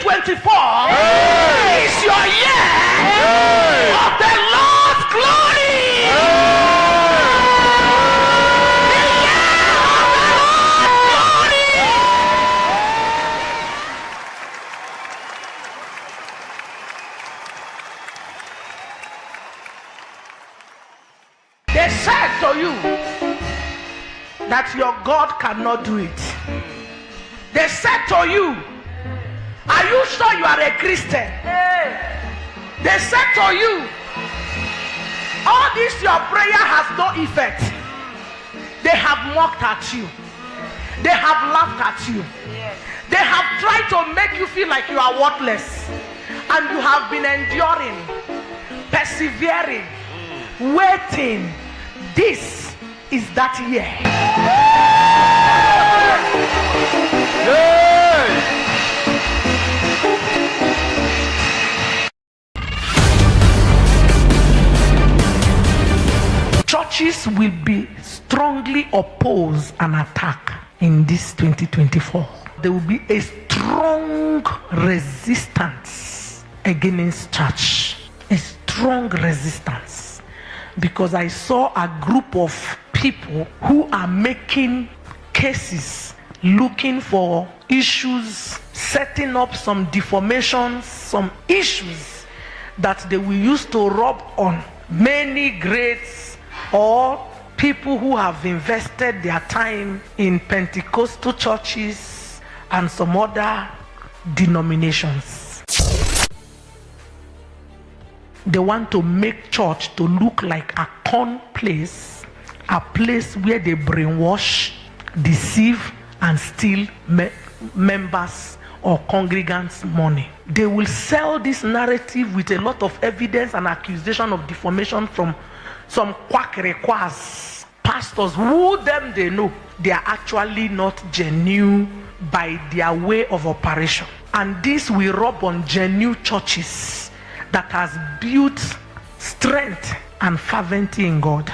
2024 is your year of the Lord's glory. The year of the Lord's glory. They said to you that your God cannot do it. They said to you, are you sure you are a Christian? They said to you, all this your prayer has no effect. They have mocked at you. They have laughed at you. They have tried to make you feel like you are worthless. And you have been enduring, persevering, waiting. This is that year. Churches will be strongly oppose an attack in this 2024. There will be a strong resistance against church. A strong resistance. Because I saw a group of people who are making cases, looking for issues, setting up some deformations, some issues that they will use to rub on many greats or people who have invested their time in Pentecostal churches and some other denominations. They want to make church to look like a con place, a place where they brainwash, deceive, and steal members or congregants' money. They will sell this narrative with a lot of evidence and accusation of defamation from some quack-requas pastors who them they know they are actually not genuine by their way of operation. And this will rub on genuine churches that has built strength and fervency in God.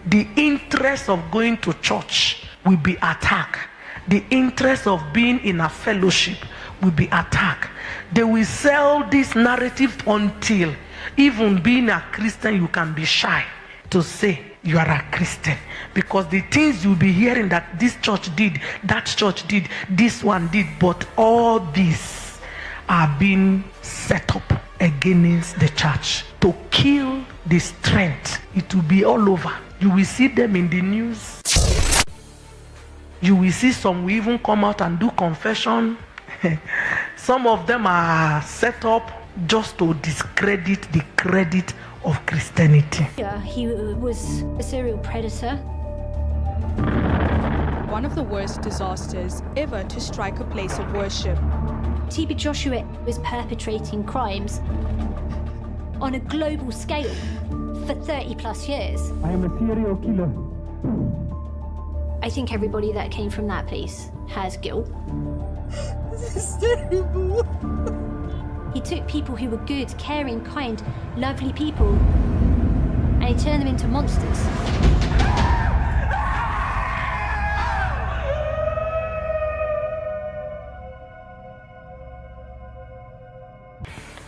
The interest of going to church will be attacked. The interest of being in a fellowship will be attacked. They will sell this narrative until even being a Christian, you can be shy to say you are a Christian. Because the things you'll be hearing that this church did, that church did, this one did, but all these are being set up against the church to kill the strength. It will be all over. You will see them in the news. You will see some will even come out and do confession. Some of them are set up just to discredit the credit of Christianity. Yeah, he was a serial predator. One of the worst disasters ever to strike a place of worship. TB Joshua was perpetrating crimes on a global scale for 30 plus years. I am a serial killer. I think everybody that came from that place has guilt. This is terrible. He took people who were good, caring, kind, lovely people, and he turned them into monsters.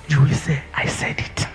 You will say, I said it.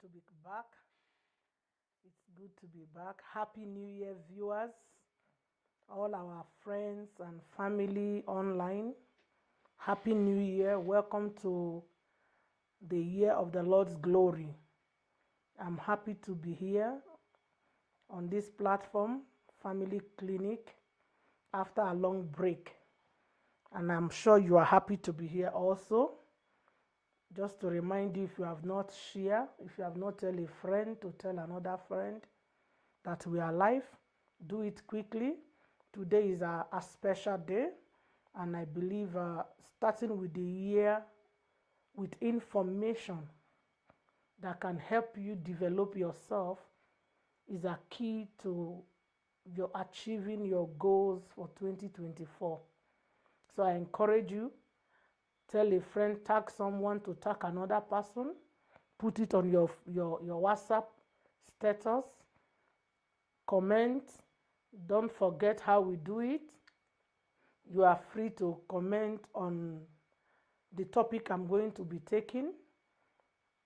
To be back. It's good to be back. Happy New Year, viewers, all our friends and family online. Happy New Year. Welcome to the year of the Lord's glory. I'm happy to be here on this platform, Family Clinic, after a long break. And I'm sure you are happy to be here also. Just to remind you, if you have not shared, if you have not tell a friend to tell another friend that we are live, do it quickly. Today is a special day, and I believe starting with the year with information that can help you develop yourself is a key to your achieving your goals for 2024. So I encourage you, tell a friend, tag someone to tag another person, put it on your WhatsApp status, comment. Don't forget how we do it. You are free to comment on the topic I'm going to be taking.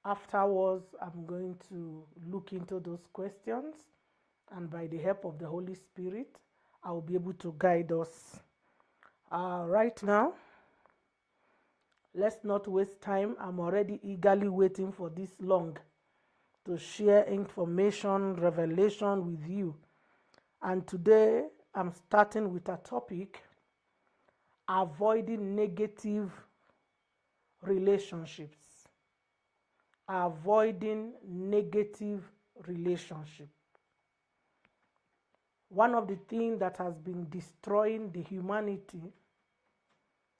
Afterwards, I'm going to look into those questions, and by the help of the Holy Spirit, I will be able to guide us. Right now, let's not waste time. I'm already eagerly waiting for this long to share information, revelation with you. And today, I'm starting with a topic: avoiding negative relationships. Avoiding negative relationship. One of the things that has been destroying the humanity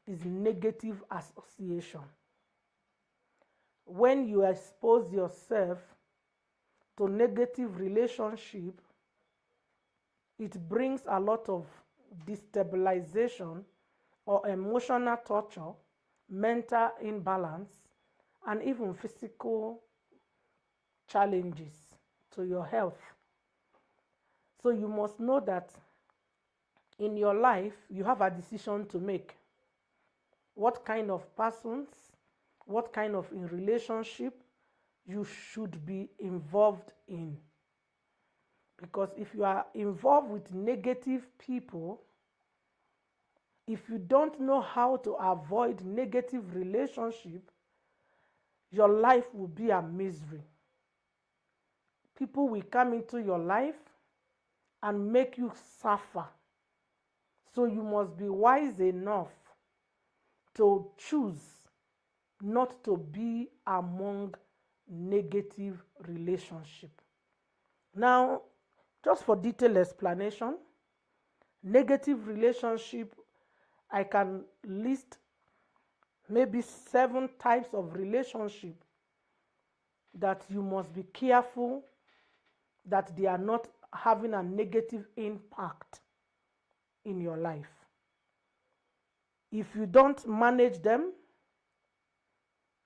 is negative association. When you expose yourself to negative relationship, it brings a lot of destabilization or emotional torture, mental imbalance, and even physical challenges to your health. So you must know that in your life, you have a decision to make. What kind of persons, what kind of relationship you should be involved in. Because if you are involved with negative people, if you don't know how to avoid negative relationship, your life will be a misery. People will come into your life and make you suffer. So you must be wise enough to choose not to be among negative relationship. Now, just for detailed explanation, negative relationship, I can list maybe 7 types of relationship that you must be careful that they are not having a negative impact in your life. If you don't manage them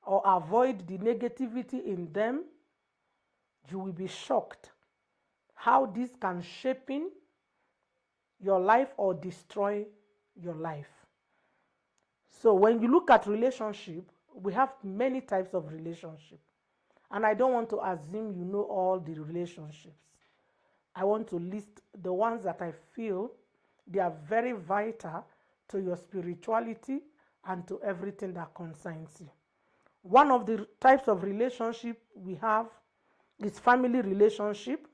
or avoid the negativity in them, you will be shocked how this can shape in your life or destroy your life. So when you look at relationship, we have many types of relationship. And I don't want to assume you know all the relationships. I want to list the ones that I feel they are very vital to your spirituality and to everything that concerns you. One of the types of relationship we have is family relationship.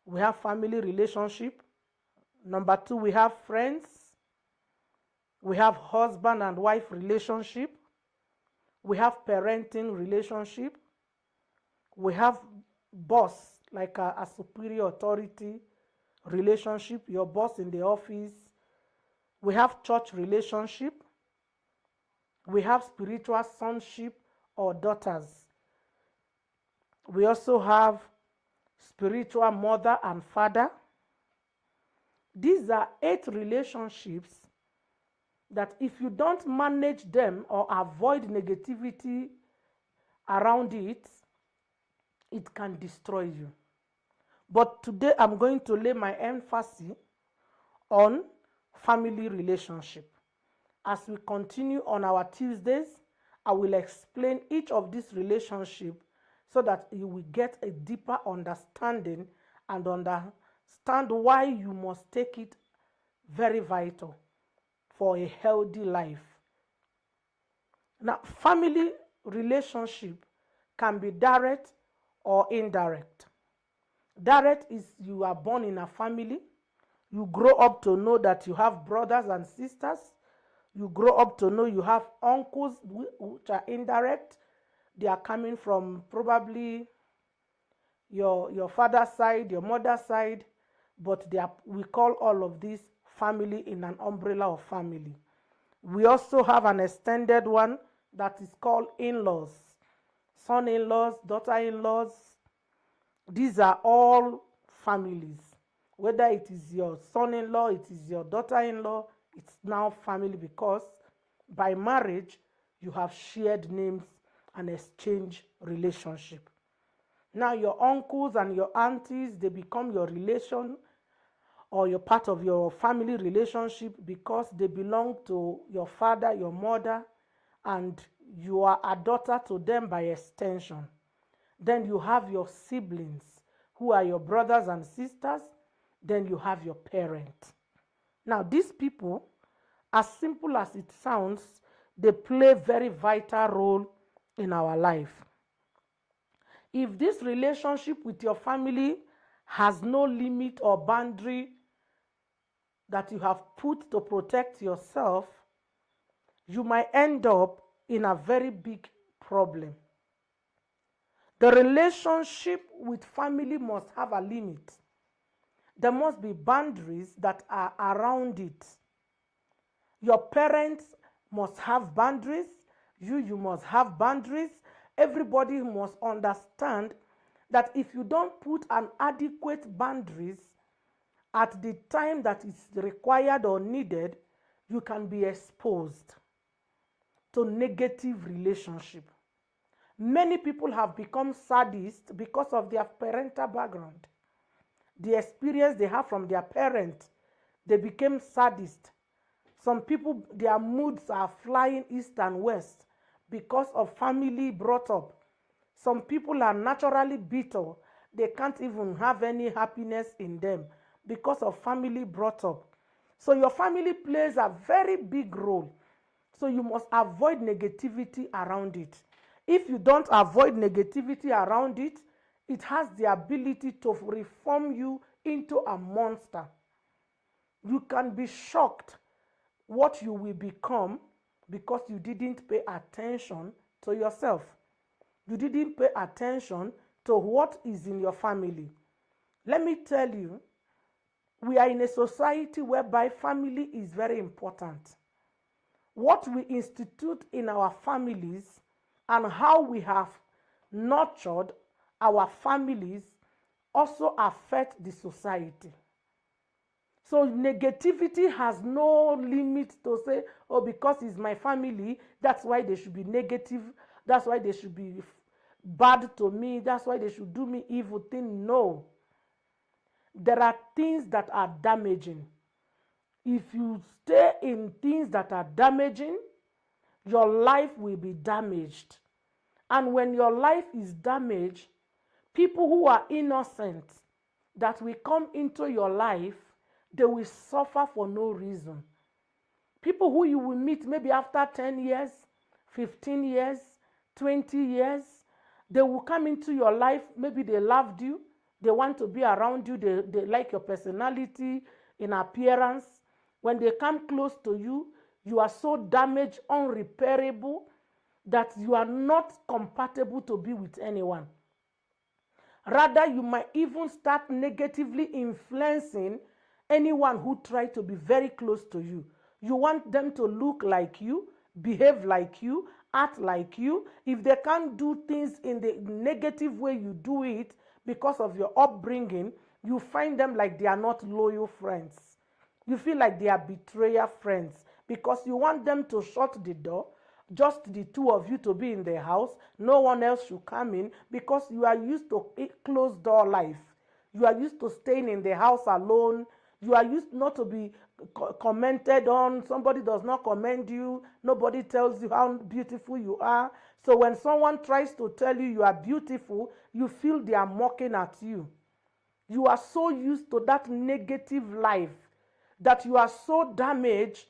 We have family relationship. Number 2, we have friends. We have husband and wife relationship. We have parenting relationship. We have boss, like a superior authority relationship, your boss in the office. We have church relationship. We have spiritual sonship or daughters. We also have spiritual mother and father. These are 8 relationships that if you don't manage them or avoid negativity around it, it can destroy you. But today I'm going to lay my emphasis on family relationship. As we continue on our Tuesdays, I will explain each of these relationships so that you will get a deeper understanding and understand why you must take it very vital for a healthy life. Now, family relationship can be direct or indirect. Direct is you are born in a family. You grow up to know that you have brothers and sisters. You grow up to know you have uncles which are indirect. They are coming from probably your father's side, your mother's side, but we call all of this family in an umbrella of family. We also have an extended one that is called in-laws, son-in-laws, daughter-in-laws. These are all families. Whether it is your son-in-law, it is your daughter-in-law, it's now family because by marriage, you have shared names and exchange relationship. Now your uncles and your aunties, they become your relation or you're part of your family relationship because they belong to your father, your mother, and you are a daughter to them by extension. Then you have your siblings who are your brothers and sisters. Then you have your parents. Now these people, as simple as it sounds, they play very vital role in our life. If this relationship with your family has no limit or boundary that you have put to protect yourself, you might end up in a very big problem. The relationship with family must have a limit. There must be boundaries that are around it. Your parents must have boundaries. You must have boundaries. Everybody must understand that if you don't put an adequate boundaries at the time that is required or needed, you can be exposed to negative relationship. Many people have become sadists because of their parental background. The experience they have from their parents, they became sadists. Some people, their moods are flying east and west because of family brought up. Some people are naturally bitter. They can't even have any happiness in them because of family brought up. So your family plays a very big role. So you must avoid negativity around it. If you don't avoid negativity around it, it has the ability to reform you into a monster. You can be shocked what you will become because you didn't pay attention to yourself. You didn't pay attention to what is in your family. Let me tell you, we are in a society whereby family is very important. What we institute in our families and how we have nurtured our families also affect the society. So negativity has no limit to say, oh, because it's my family, that's why they should be negative, that's why they should be bad to me, that's why they should do me evil thing. No. There are things that are damaging. If you stay in things that are damaging, your life will be damaged. And when your life is damaged, people who are innocent that will come into your life, they will suffer for no reason. People who you will meet maybe after 10 years, 15 years, 20 years, they will come into your life. Maybe they loved you. They want to be around you. They like your personality, in appearance. When they come close to you, you are so damaged, unrepairable, that you are not compatible to be with anyone. Rather, you might even start negatively influencing anyone who tries to be very close to you. You want them to look like you, behave like you, act like you. If they can't do things in the negative way you do it because of your upbringing, you find them like they are not loyal friends. You feel like they are betrayer friends because you want them to shut the door, just the two of you to be in the house. No one else should come in because you are used to a closed door life. You are used to staying in the house alone. You are used not to be commented on. Somebody does not commend you. Nobody tells you how beautiful you are. So when someone tries to tell you you are beautiful, you feel they are mocking at you. You are so used to that negative life that you are so damaged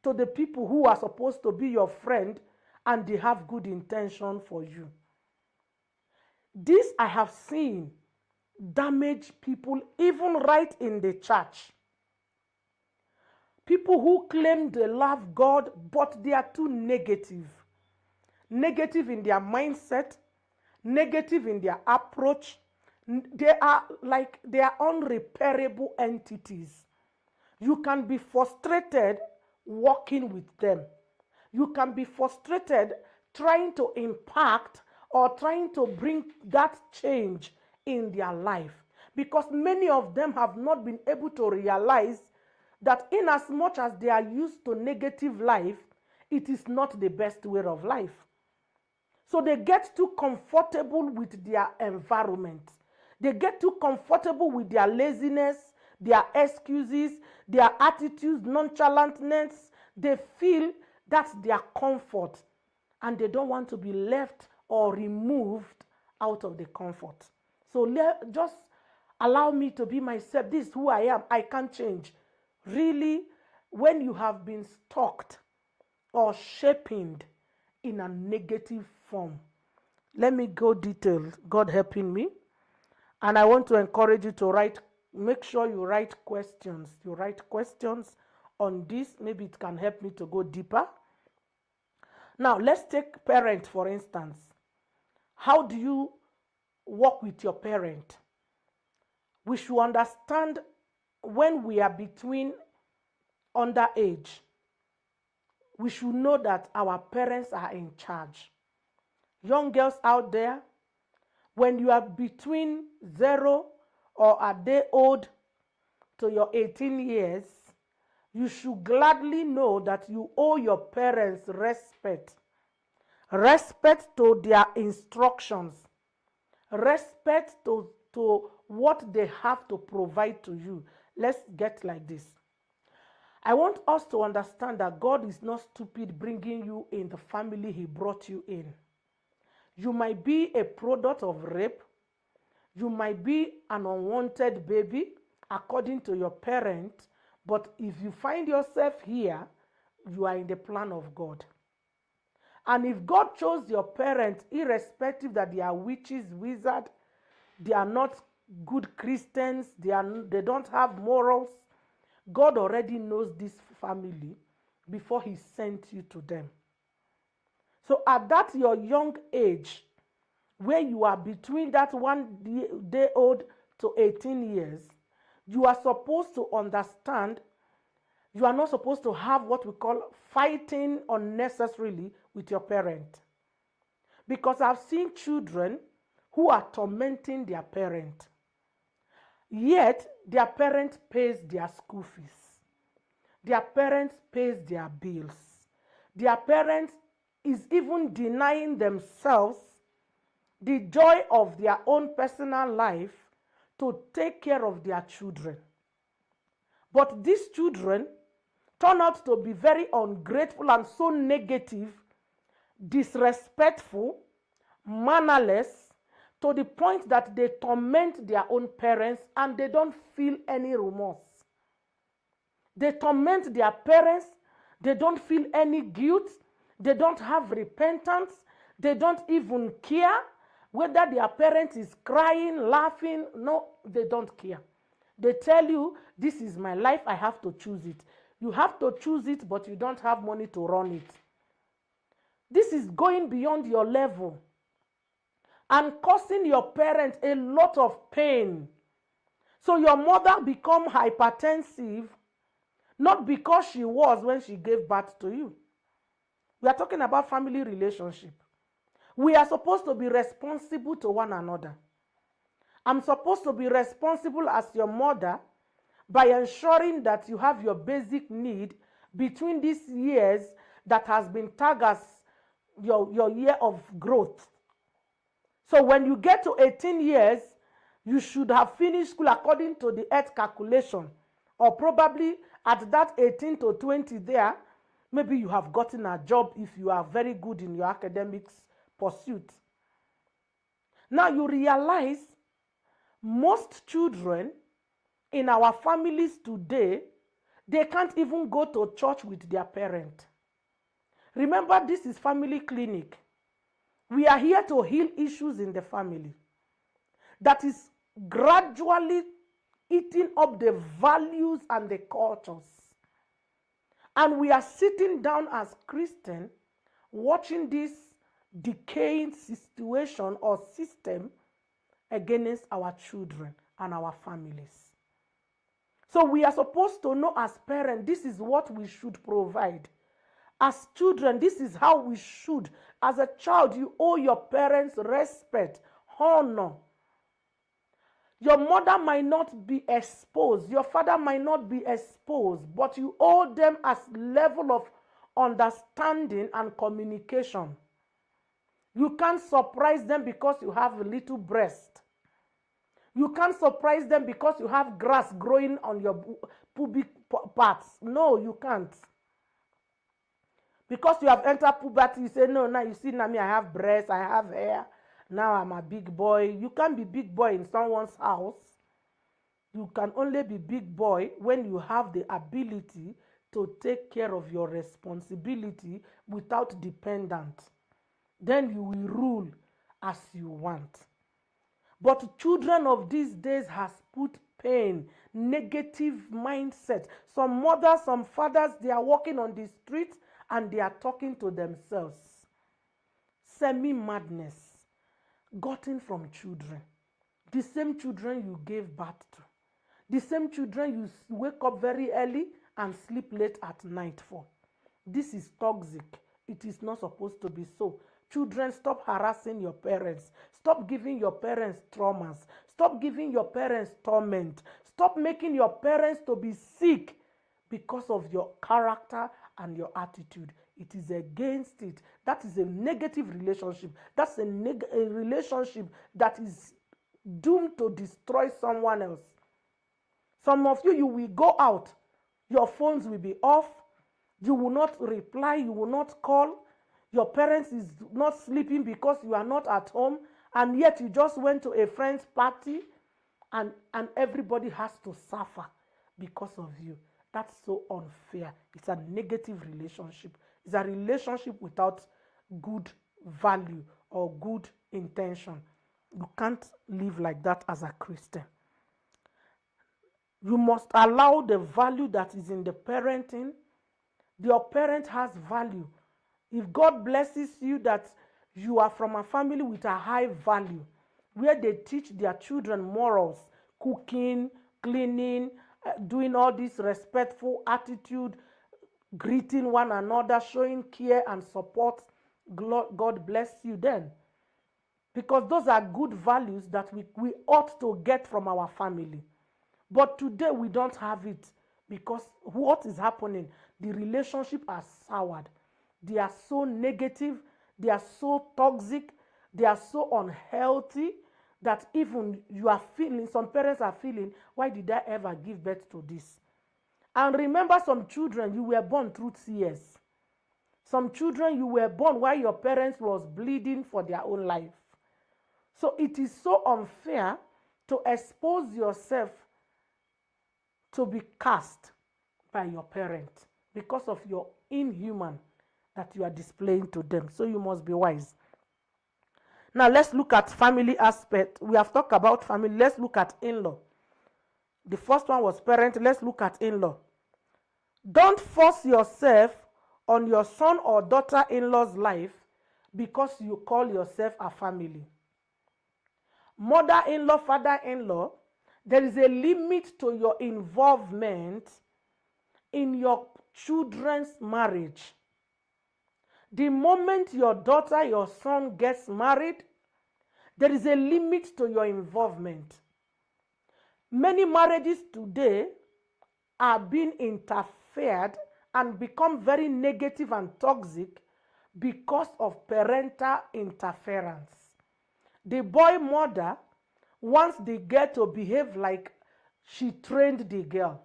to the people who are supposed to be your friend and they have good intention for you. This I have seen damage people even right in the church. People who claim they love God, but they are too negative. Negative in their mindset, negative in their approach. They are unrepairable entities. You can be frustrated working with them. You can be frustrated trying to impact or trying to bring that change in their life, because many of them have not been able to realize that in as much as they are used to negative life, it is not the best way of life. So they get too comfortable with their environment. They get too comfortable with their laziness, their excuses, their attitudes, nonchalantness. They feel that's their comfort, and they don't want to be left or removed out of the comfort. So just allow me to be myself. This is who I am. I can't change. Really, when you have been stalked or shaped in a negative form, let me go detailed, God helping me. And I want to encourage you to write, make sure you write questions. You write questions on this. Maybe it can help me to go deeper. Now, let's take parent, for instance. How do you work with your parent? We should understand when we are between underage, we should know that our parents are in charge. Young girls out there, when you are between 0 or a day old to your 18 years, you should gladly know that you owe your parents respect. Respect to their instructions. Respect to what they have to provide to you. Let's get like this. I want us to understand that God is not stupid bringing you in the family He brought you in. You might be a product of rape. You might be an unwanted baby according to your parent. But if you find yourself here, you are in the plan of God. And if God chose your parents, irrespective that they are witches, wizards, they are not good Christians, they don't have morals, God already knows this family before He sent you to them. So at that your young age, where you are between that 1 day old to 18 years, you are supposed to understand you are not supposed to have what we call fighting unnecessarily with your parent. Because I've seen children who are tormenting their parent, yet their parent pays their school fees. Their parent pays their bills. Their parent is even denying themselves the joy of their own personal life to take care of their children. But these children turn out to be very ungrateful and so negative, disrespectful, mannerless, to the point that they torment their own parents and they don't feel any remorse. They torment their parents, they don't feel any guilt, they don't have repentance, they don't even care whether their parent is crying, laughing. No, they don't care. They tell you, this is my life, I have to choose it. You have to choose it, but you don't have money to run it. This is going beyond your level and causing your parents a lot of pain. So your mother become hypertensive, not because she was when she gave birth to you. We are talking about family relationship. We are supposed to be responsible to one another. I'm supposed to be responsible as your mother by ensuring that you have your basic need between these years that has been tagged as your year of growth. So when you get to 18 years, you should have finished school according to the earth calculation. Or probably at that 18 to 20 there, maybe you have gotten a job if you are very good in your academics pursuit. Now you realize most children in our families today, they can't even go to church with their parent. Remember, this is family clinic. We are here to heal issues in the family. that is gradually eating up the values and the cultures. And we are sitting down as Christians watching this decaying situation or system against our children and our families. So we are supposed to know as parents, this is what we should provide. As children, this is how we should. As a child, you owe your parents respect, honor. Your mother might not be exposed. Your father might not be exposed, but you owe them as level of understanding and communication. You can't surprise them because you have a little breast. You can't surprise them because you have grass growing on your pubic parts. No, you can't. Because you have entered puberty, you say, no, now you see, now me, I have breasts, I have hair. Now I'm a big boy. You can't be big boy in someone's house. You can only be big boy when you have the ability to take care of your responsibility without dependent. Then you will rule as you want. But children of these days has put pain, negative mindset. Some mothers, some fathers, they are walking on the street and they are talking to themselves. Semi-madness gotten from children. The same children you gave birth to. The same children you wake up very early and sleep late at night for. This is toxic. It is not supposed to be so. Children, stop harassing your parents. Stop giving your parents traumas. Stop giving your parents torment. Stop making your parents to be sick because of your character and your attitude. It is against it. That is a negative relationship. That's a relationship that is doomed to destroy someone else. Some of you, you will go out. Your phones will be off. You will not reply. You will not call. Your parents is not sleeping because you are not at home. And yet you just went to a friend's party and everybody has to suffer because of you. That's so unfair. It's a negative relationship. It's a relationship without good value or good intention. You can't live like that as a Christian. You must allow the value that is in the parenting. Your parent has value. If God blesses you that you are from a family with a high value, where they teach their children morals, cooking, cleaning, doing all this respectful attitude, greeting one another, showing care and support, God bless you then. Because those are good values that we ought to get from our family. But today we don't have it because what is happening? The relationship are soured. They are so negative, they are so toxic, they are so unhealthy that even you are feeling, some parents are feeling, why did I ever give birth to this? And remember, some children, you were born through tears. Some children, you were born while your parents was bleeding for their own life. So it is so unfair to expose yourself to be cast by your parent because of your inhuman that you are displaying to them. So you must be wise. Now let's look at family aspect. We have talked about family. Let's look at in-law. The first one was parent. Let's look at in-law. Don't force yourself on your son or daughter-in-law's life because you call yourself a family. Mother-in-law, father-in-law, there is a limit to your involvement in your children's marriage. The moment your daughter, your son gets married, there is a limit to your involvement. Many marriages today are being interfered and become very negative and toxic because of parental interference. The boy mother wants the girl to behave like she trained the girl.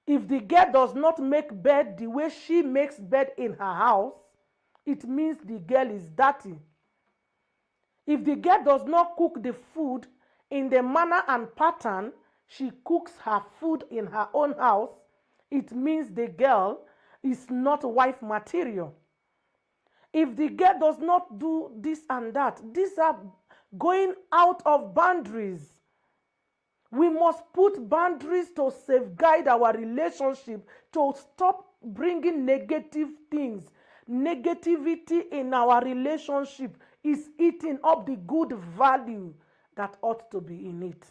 If the girl does not make bed the way she makes bed in her house, it means the girl is dirty. If the girl does not cook the food in the manner and pattern she cooks her food in her own house, it means the girl is not wife material. If the girl does not do this and that, these are going out of boundaries. We must put boundaries to safeguard our relationship, to stop bringing negative things. Negativity in our relationship is eating up the good value that ought to be in it.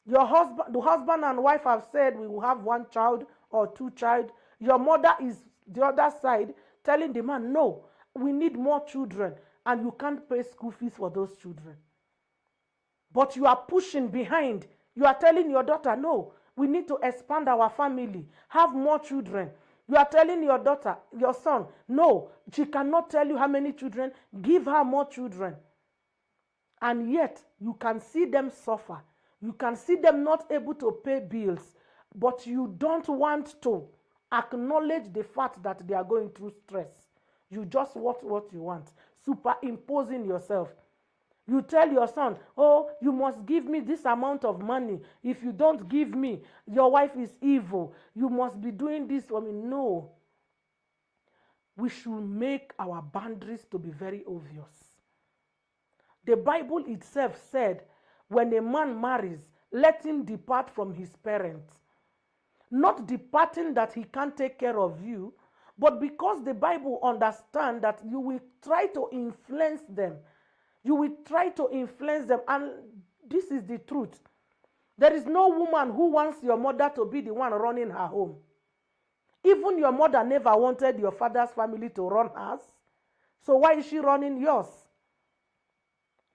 The husband and wife have said we will have one child or two child. Your mother is the other side telling the man, no, we need more children, and you can't pay school fees for those children. But you are pushing behind. You are telling your daughter, no, we need to expand our family, have more children. You are telling your daughter, your son, no, she cannot tell you how many children, give her more children. And yet, you can see them suffer. You can see them not able to pay bills, but you don't want to acknowledge the fact that they are going through stress. You just want what you want, superimposing yourself. You tell your son, oh, you must give me this amount of money. If you don't give me, your wife is evil. You must be doing this for me. No. We should make our boundaries to be very obvious. The Bible itself said, when a man marries, let him depart from his parents. Not departing that he can't take care of you, but because the Bible understands that you will try to influence them. You will try to influence them, and this is the truth. There is no woman who wants your mother to be the one running her home. Even your mother never wanted your father's family to run hers. So why is she running yours?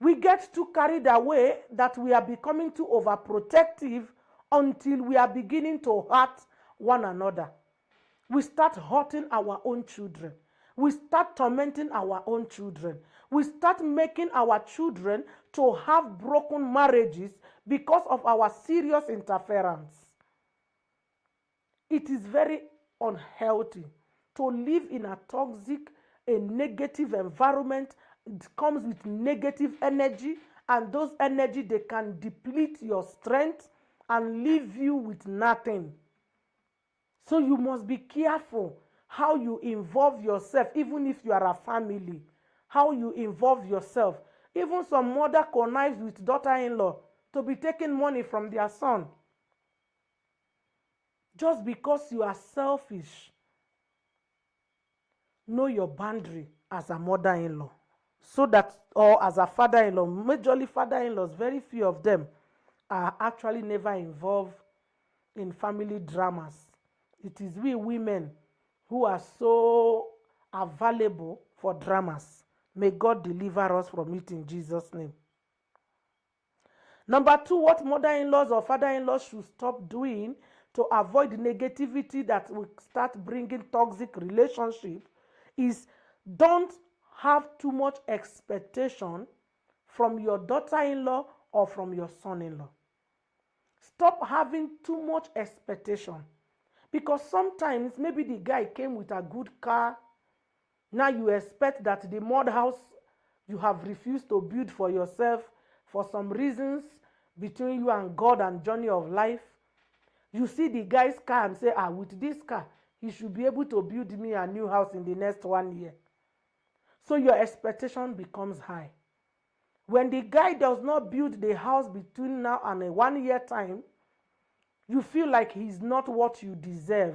We get too carried away that we are becoming too overprotective until we are beginning to hurt one another. We start hurting our own children. We start tormenting our own children. We start making our children to have broken marriages because of our serious interference. It is very unhealthy to live in a toxic, a negative environment. It comes with negative energy, and those energy, they can deplete your strength and leave you with nothing. So you must be careful how you involve yourself, even if you are a family, how you involve yourself. Even some mother connives with daughter-in-law to be taking money from their son. Just because you are selfish. Know your boundary as a mother-in-law. So that, or as a father-in-law, majorly father-in-laws, very few of them are actually never involved in family dramas. It is we women who are so available for dramas. May God deliver us from it in Jesus' name. Number two, what mother-in-laws or father-in-laws should stop doing to avoid negativity that will start bringing toxic relationship is don't have too much expectation from your daughter-in-law or from your son-in-law. Stop having too much expectation. Because sometimes maybe the guy came with a good car. Now you expect that the mud house you have refused to build for yourself for some reasons between you and God and journey of life. You see the guy's car and say, with this car, he should be able to build me a new house in the next 1 year. So your expectation becomes high. When the guy does not build the house between now and a 1 year time, you feel like he's not what you deserve.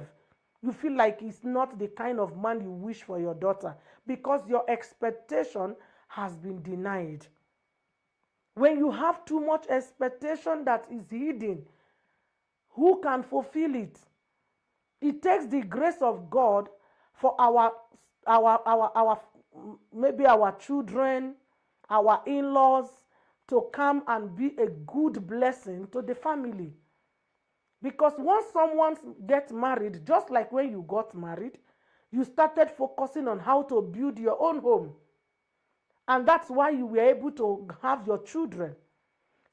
You feel like he's not the kind of man you wish for your daughter because your expectation has been denied. When you have too much expectation that is hidden, who can fulfill it? It takes the grace of God for maybe our children, our in-laws to come and be a good blessing to the family. Because once someone gets married, just like when you got married, you started focusing on how to build your own home. And that's why you were able to have your children.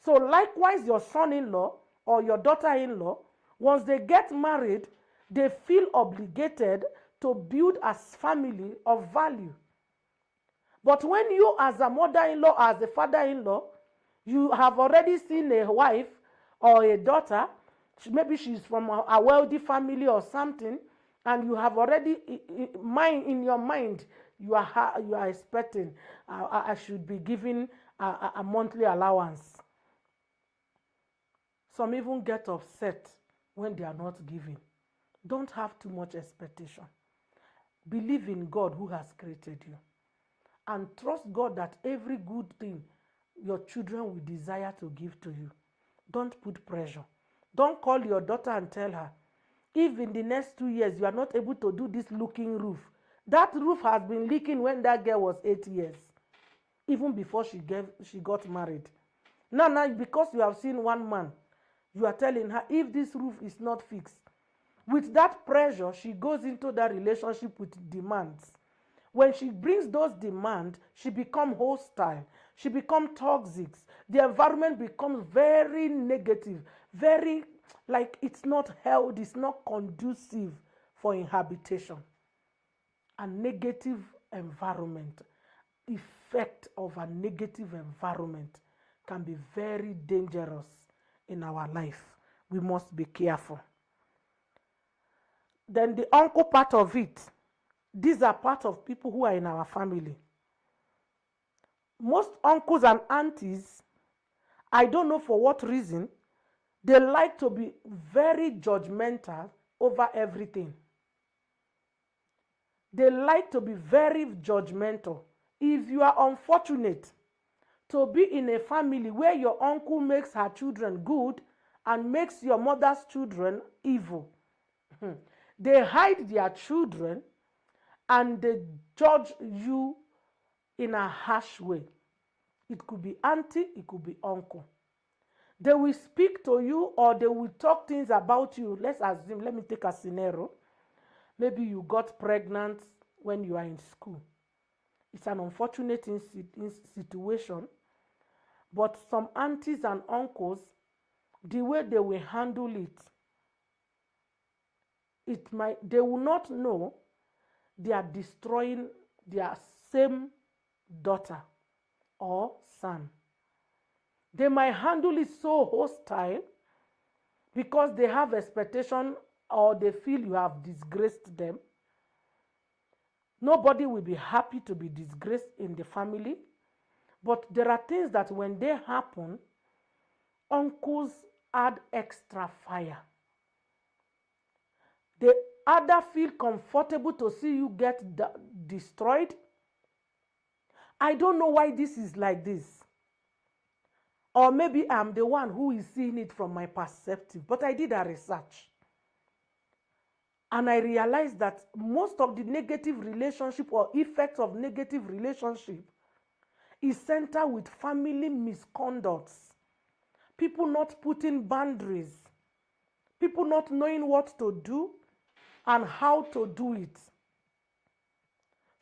So likewise, your son-in-law or your daughter-in-law, once they get married, they feel obligated to build a family of value. But when you as a mother-in-law, as a father-in-law, you have already seen a wife or a daughter, maybe she's from a wealthy family or something, and you have already in your mind, you are expecting, I should be giving a monthly allowance. Some even get upset when they are not giving. Don't have too much expectation. Believe in God who has created you. And trust God that every good thing your children will desire to give to you. Don't put pressure. Don't call your daughter and tell her, if in the next 2 years you are not able to do this looking roof, that roof has been leaking when that girl was 8 years, even before she got married. Now, because you have seen one man, you are telling her, if this roof is not fixed, with that pressure, she goes into that relationship with demands. When she brings those demands, she becomes hostile. She becomes toxic. The environment becomes very negative, very like it's not healthy, it's not conducive for inhabitation. A negative environment, effect of a negative environment can be very dangerous in our life. We must be careful. Then the uncle part of it, these are part of people who are in our family. Most uncles and aunties, I don't know for what reason, they like to be very judgmental over everything. They like to be very judgmental. If you are unfortunate to be in a family where your uncle makes her children good and makes your mother's children evil, they hide their children and they judge you in a harsh way. It could be auntie, it could be uncle. They will speak to you or they will talk things about you. Let's assume, let me take a scenario. Maybe you got pregnant when you are in school. It's an unfortunate situation, but some aunties and uncles, the way they will handle it, they will not know they are destroying their same daughter or son. They might handle it so hostile because they have expectation or they feel you have disgraced them. Nobody will be happy to be disgraced in the family. But there are things that when they happen, uncles add extra fire. They either feel comfortable to see you get destroyed. I don't know why this is like this. Or maybe I'm the one who is seeing it from my perspective. But I did a research. And I realized that most of the negative relationship or effects of negative relationship is centered with family misconducts. People not putting boundaries. People not knowing what to do and how to do it.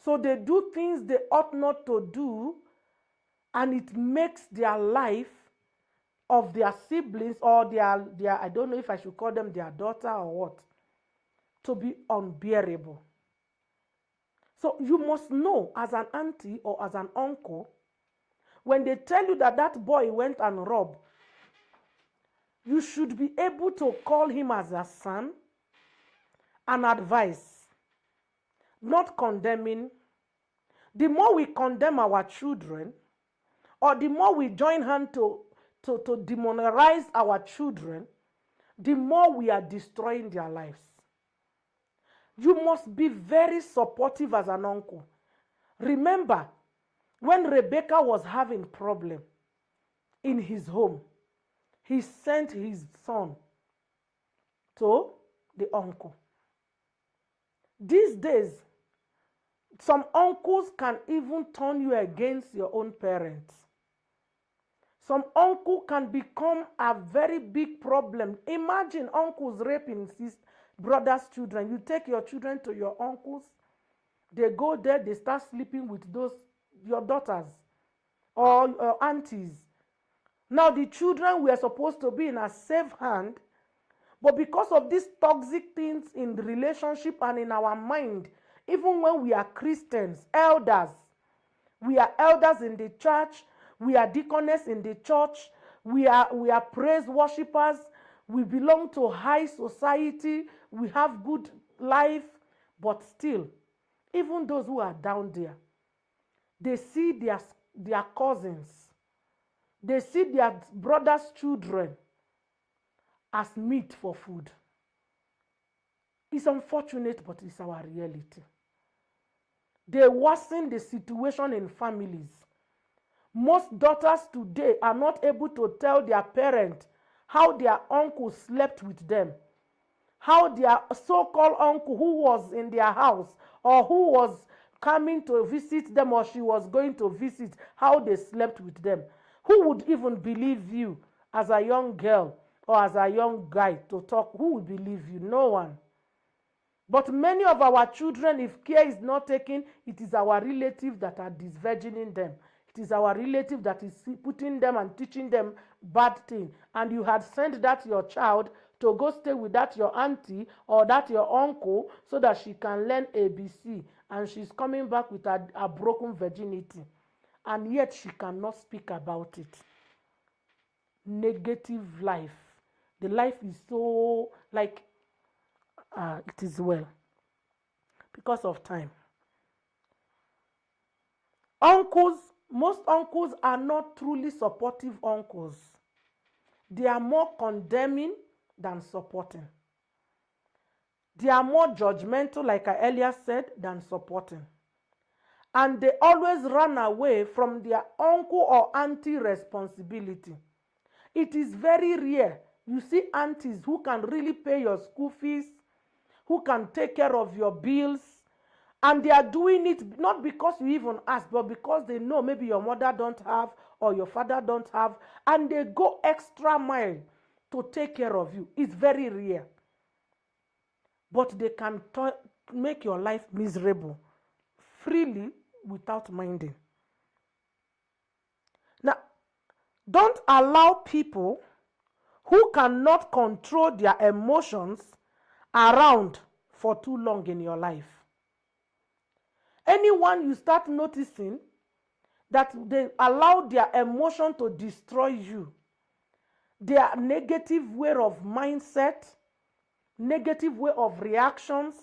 So they do things they ought not to do, and it makes their life of their siblings or their I don't know if I should call them their daughter or what, to be unbearable. So you must know as an auntie or as an uncle, when they tell you that that boy went and robbed, you should be able to call him as a son and advise, not condemning. The more we condemn our children, or the more we join hands to demonize our children, the more we are destroying their lives. You must be very supportive as an uncle. Remember, when Rebecca was having problem in his home, he sent his son to the uncle. These days, some uncles can even turn you against your own parents. Some uncle can become a very big problem. Imagine uncles raping his brother's children. You take your children to your uncles, they go there, they start sleeping with your daughters or aunties. Now the children were supposed to be in a safe hand, but because of these toxic things in the relationship and in our mind, even when we are Christians, elders, we are elders in the church, we are deaconess in the church, we are praise worshippers, we belong to high society, we have good life, but still, even those who are down there, they see their cousins They see their brother's children as meat for food. It's unfortunate, but it's our reality. They worsen the situation in families. Most daughters today are not able to tell their parents how their uncle slept with them, how their so-called uncle who was in their house or who was coming to visit them or she was going to visit, how they slept with them. Who would even believe you as a young girl or as a young guy to talk? Who would believe you? No one. But many of our children, if care is not taken, it is our relatives that are disvirgining them. It is our relative that is putting them and teaching them bad things. And you had sent that your child to go stay with that your auntie or that your uncle so that she can learn ABC. And she's coming back with a broken virginity. And yet she cannot speak about it. Negative life. The life is so like it is well. Because of time. Uncles, most uncles are not truly supportive uncles. They are more condemning than supporting. They are more judgmental, like I earlier said, than supporting. And they always run away from their uncle or auntie responsibility. It is very rare. You see aunties who can really pay your school fees, who can take care of your bills, and they are doing it not because you even ask, but because they know maybe your mother don't have or your father don't have, and they go extra mile to take care of you. It's very rare. But they can make your life miserable freely without minding. Now, don't allow people who cannot control their emotions around for too long in your life. Anyone you start noticing that they allow their emotion to destroy you, their negative way of mindset, negative way of reactions,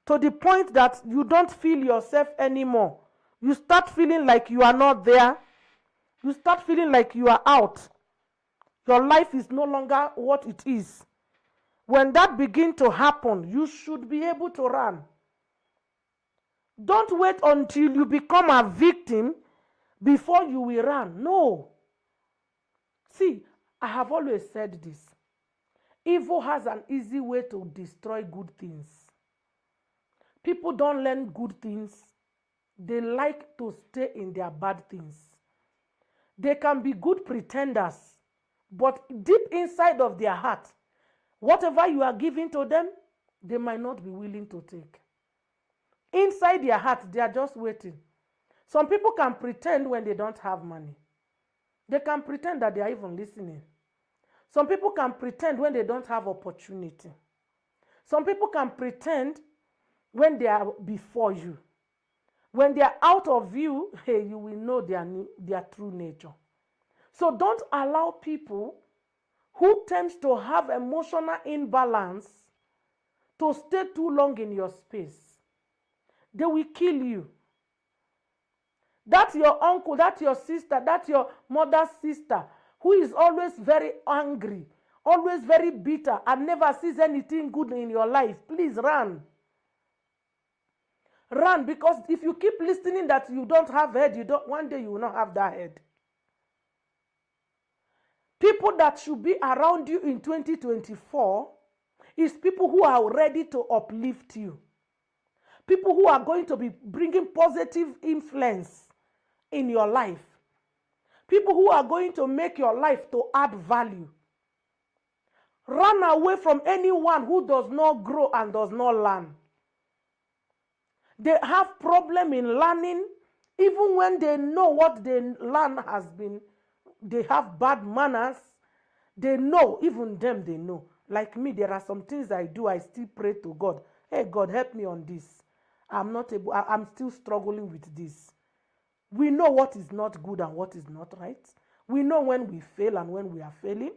to the point that you don't feel yourself anymore. You start feeling like you are not there. You start feeling like you are out. Your life is no longer what it is. When that begins to happen, you should be able to run. Don't wait until you become a victim before you will run. No. See, I have always said this. Evil has an easy way to destroy good things. People don't learn good things. They like to stay in their bad things. They can be good pretenders, but deep inside of their heart, whatever you are giving to them, they might not be willing to take. Inside their heart, they are just waiting. Some people can pretend when they don't have money. They can pretend that they are even listening. Some people can pretend when they don't have opportunity. Some people can pretend when they are before you. When they are out of you, hey, you will know their true nature. So don't allow people who tend to have emotional imbalance to stay too long in your space. They will kill you. That's your uncle, that's your sister, that's your mother's sister, who is always very angry, always very bitter, and never sees anything good in your life. Please run. Run, because if you keep listening that you don't have head, one day you will not have that head. People that should be around you in 2024 is people who are ready to uplift you. People who are going to be bringing positive influence in your life. People who are going to make your life to add value. Run away from anyone who does not grow and does not learn. They have problem in learning, even when they know what they learn has been. They have bad manners. They know, even them they know. Like me, there are some things I do, I still pray to God. Hey, God, help me on this. I'm still struggling with this. We know what is not good and what is not right. We know when we fail and when we are failing.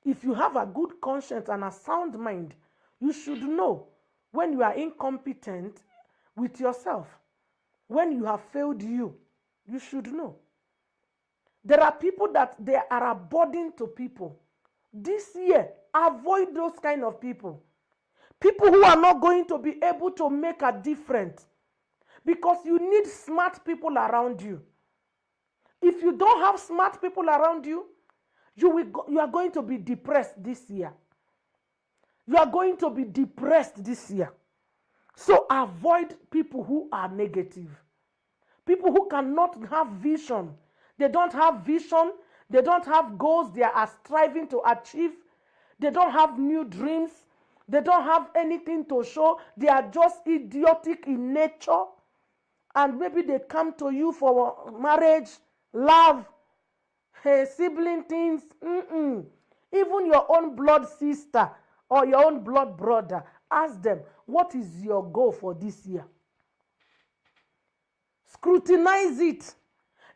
If you have a good conscience and a sound mind, you should know when you are incompetent with yourself. When you have failed you should know. There are people that they are a burden to people. This year, avoid those kind of people. People who are not going to be able to make a difference. Because you need smart people around you. If you don't have smart people around you, you are going to be depressed this year. You are going to be depressed this year. So avoid people who are negative. People who cannot have vision. They don't have vision. They don't have goals they are striving to achieve. They don't have new dreams. They don't have anything to show. They are just idiotic in nature. And maybe they come to you for marriage, love, sibling things. Even your own blood sister or your own blood brother, ask them, what is your goal for this year? Scrutinize it.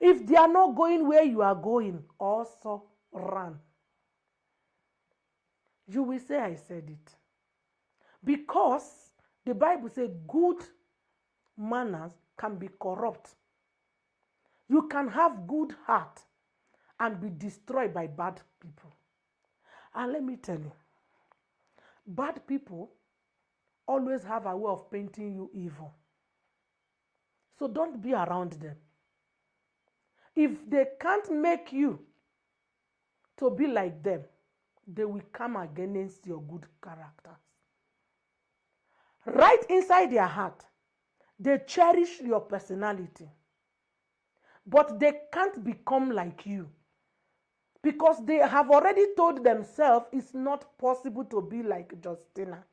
If they are not going where you are going, also run. You will say, I said it. Because the Bible says good manners can be corrupt. You can have good heart and be destroyed by bad people. And let me tell you, bad people always have a way of painting you evil. So don't be around them. If they can't make you to be like them, they will come against your good characters. Right inside their heart, they cherish your personality. But they can't become like you. Because they have already told themselves it's not possible to be like Justina.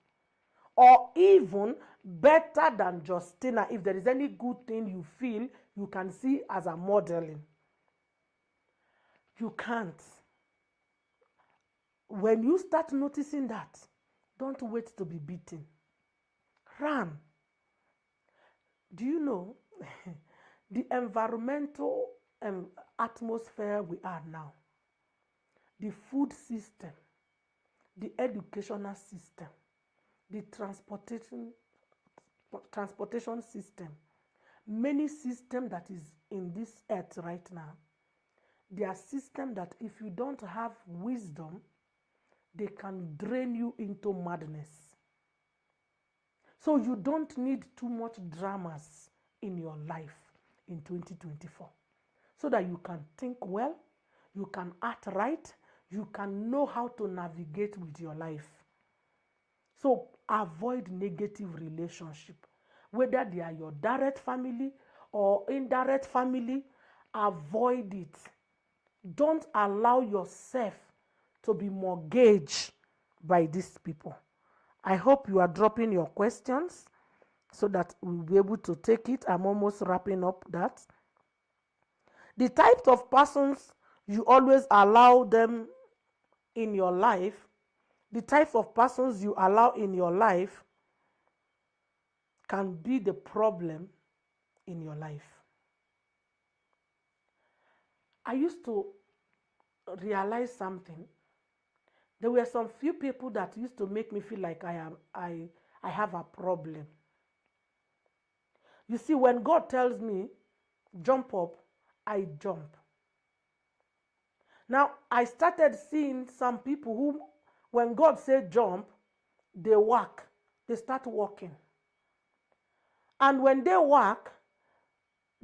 Or even better than Justina. If there is any good thing you feel, you can see as a modeling. You can't. When you start noticing that, don't wait to be beaten. Run. Do you know the environmental atmosphere we are now? The food system, the educational system, the transportation system, many systems that is in this earth right now, they are systems that if you don't have wisdom, they can drain you into madness. So you don't need too much dramas in your life in 2024. So that you can think well, you can act right, you can know how to navigate with your life. So avoid negative relationship. Whether they are your direct family or indirect family, avoid it. Don't allow yourself to be mortgaged by these people. I hope you are dropping your questions so that we'll be able to take it. I'm almost wrapping up that. The types of persons you always allow them in your life, the type of persons you allow in your life can be the problem in your life. I used to realize something. There were some few people that used to make me feel like I have a problem. You see, when God tells me, jump up, I jump. Now, I started seeing some people who, when God said jump, they walk. They start walking. And when they walk,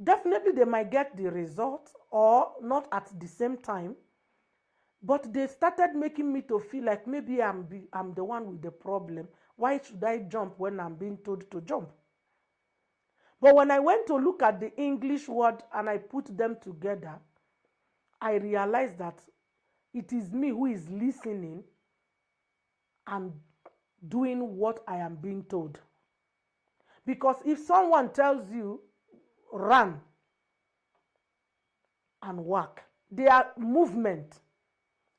definitely they might get the result or not at the same time. But they started making me to feel like maybe I'm the one with the problem. Why should I jump when I'm being told to jump? But when I went to look at the English word and I put them together, I realized that it is me who is listening and doing what I am being told. Because if someone tells you, run and walk, they are movement.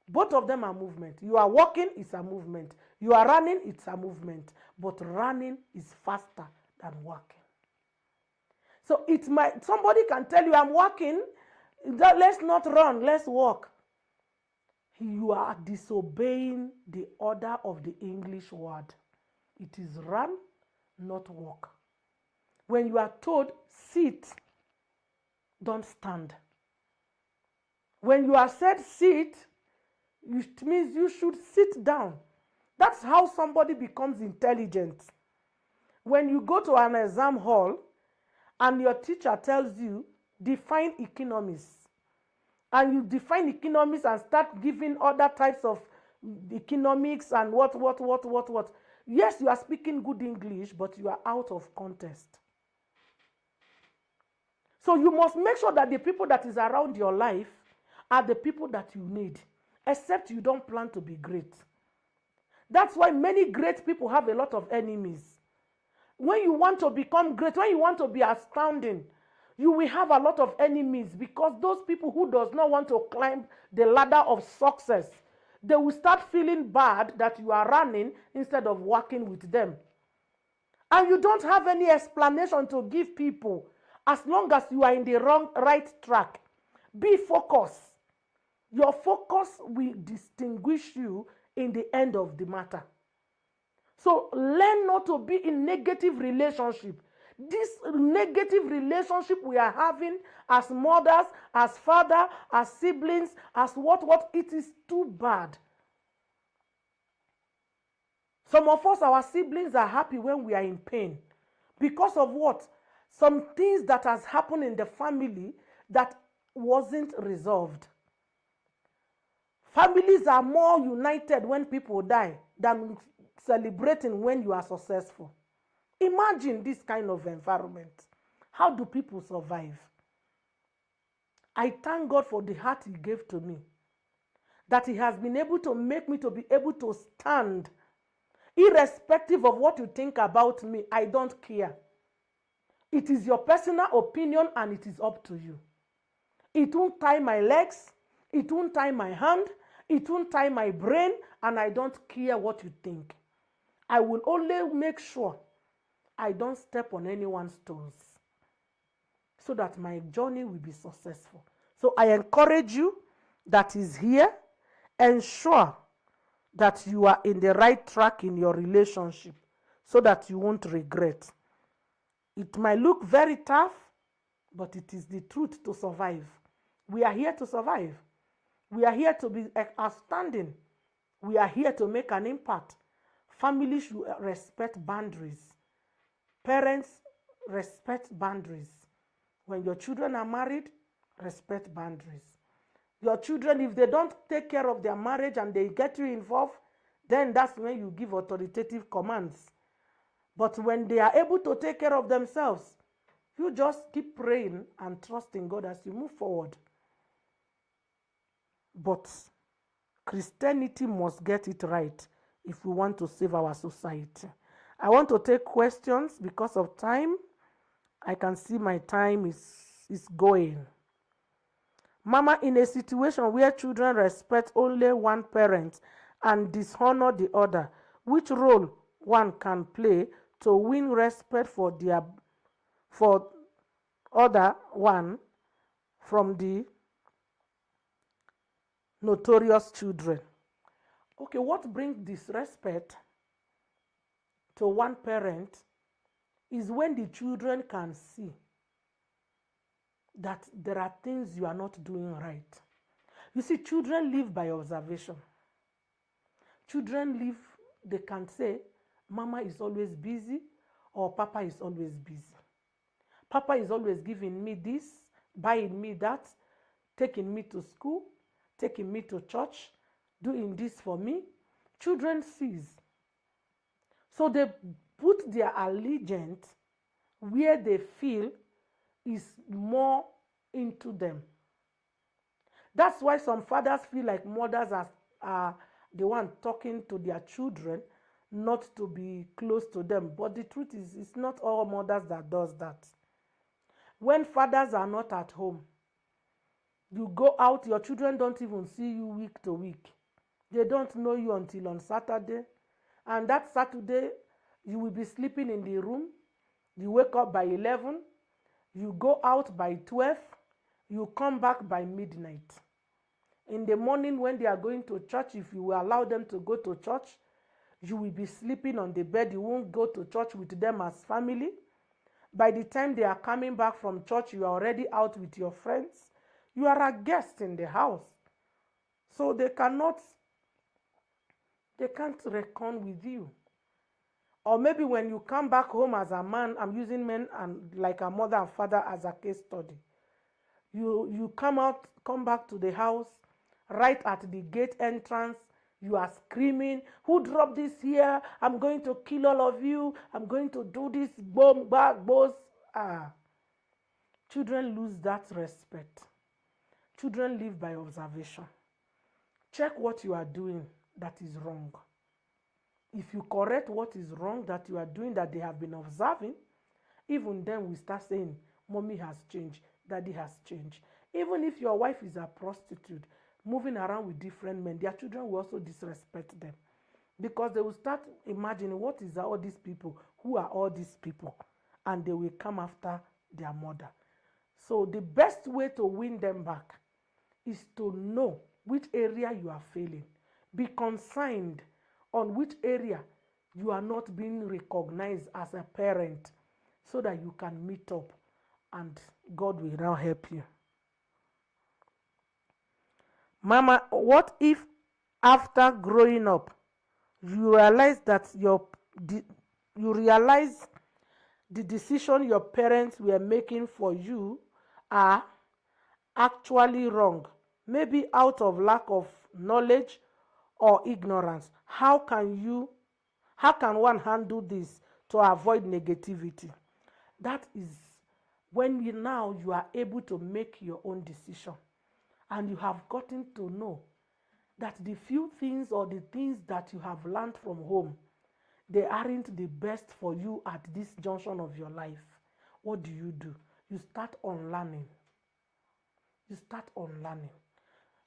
Both of them are movement. You are walking, it's a movement. You are running, it's a movement. But running is faster than walking. So somebody can tell you, I'm walking, let's not run, let's walk. You are disobeying the order of the English word. It is run, not walk. When you are told, sit, don't stand. When you are said sit, it means you should sit down. That's how somebody becomes intelligent. When you go to an exam hall and your teacher tells you, define economics, and you define economics and start giving other types of economics and what. Yes, you are speaking good English, but you are out of context. So you must make sure that the people that is around your life are the people that you need, except you don't plan to be great. That's why many great people have a lot of enemies. When you want to become great, when you want to be astounding, you will have a lot of enemies, because those people who does not want to climb the ladder of success, they will start feeling bad that you are running instead of working with them. And you don't have any explanation to give people as long as you are in the right track. Be focused. Your focus will distinguish you in the end of the matter. So learn not to be in negative relationship. This negative relationship we are having as mothers, as father, as siblings, as what, it is too bad. Some of us, our siblings are happy when we are in pain. Because of what? Some things that has happened in the family that wasn't resolved. Families are more united when people die than celebrating when you are successful. Imagine this kind of environment. How do people survive? I thank God for the heart He gave to me, that He has been able to make me to be able to stand. Irrespective of what you think about me, I don't care. It is your personal opinion and it is up to you. It won't tie my legs, it won't tie my hand, it won't tie my brain, and I don't care what you think. I will only make sure I don't step on anyone's toes so that my journey will be successful. So I encourage you that is here, ensure that you are in the right track in your relationship so that you won't regret. It might look very tough, but it is the truth to survive. We are here to survive. We are here to be outstanding. We are here to make an impact. Families should respect boundaries. Parents, respect boundaries. When your children are married, respect boundaries. Your children, if they don't take care of their marriage and they get you involved, then that's when you give authoritative commands. But when they are able to take care of themselves, you just keep praying and trusting God as you move forward. But Christianity must get it right if we want to save our society. I want to take questions because of time. I can see my time is going. Mama, in a situation where children respect only one parent and dishonor the other, which role one can play to win respect for other one from the notorious children? Okay, what brings disrespect to one parent is when the children can see that there are things you are not doing right. You see, children live by observation. Children live, they can say, Mama is always busy or Papa is always busy. Papa is always giving me this, buying me that, taking me to school, taking me to church, doing this for me. Children sees. So they put their allegiance where they feel is more into them. That's why some fathers feel like mothers are the one talking to their children, not to be close to them. But the truth is, it's not all mothers that does that. When fathers are not at home, you go out, your children don't even see you week to week. They don't know you until on Saturday. And that Saturday, you will be sleeping in the room. You wake up by 11. You go out by 12. You come back by midnight. In the morning when they are going to church, if you will allow them to go to church, you will be sleeping on the bed. You won't go to church with them as family. By the time they are coming back from church, you are already out with your friends. You are a guest in the house. So they can't reckon with you. Or maybe when you come back home as a man, I'm using men and like a mother and father as a case study. You come back to the house, right at the gate entrance, you are screaming, who dropped this here? I'm going to kill all of you. I'm going to do this, bomb, back, boss. Children lose that respect. Children live by observation. Check what you are doing that is wrong. If you correct what is wrong that you are doing that they have been observing, even then we start saying, mommy has changed, daddy has changed. Even if your wife is a prostitute, moving around with different men, their children will also disrespect them. Because they will start imagining, what is all these people? Who are all these people? And they will come after their mother. So the best way to win them back is to know which area you are failing. Be concerned on which area you are not being recognized as a parent so that you can meet up and God will now help you. Mama, what if after growing up you realize the decision your parents were making for you are actually wrong, maybe out of lack of knowledge or ignorance? How can one handle this to avoid negativity? That is when you are able to make your own decision, and you have gotten to know that the few things or the things that you have learned from home, they aren't the best for you at this junction of your life. What do? You start unlearning.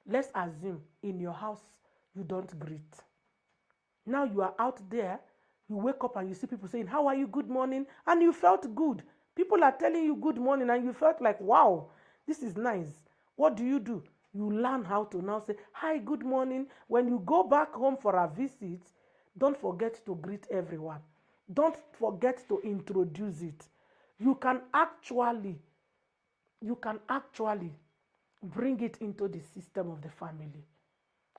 Let's assume in your house you don't greet. Now you are out there, you wake up and you see people saying, how are you, good morning, and you felt good. People are telling you good morning and you felt like, wow, this is nice. What do? You learn how to now say, hi, good morning. When you go back home for a visit, don't forget to greet everyone. Don't forget to introduce it. You can actually bring it into the system of the family.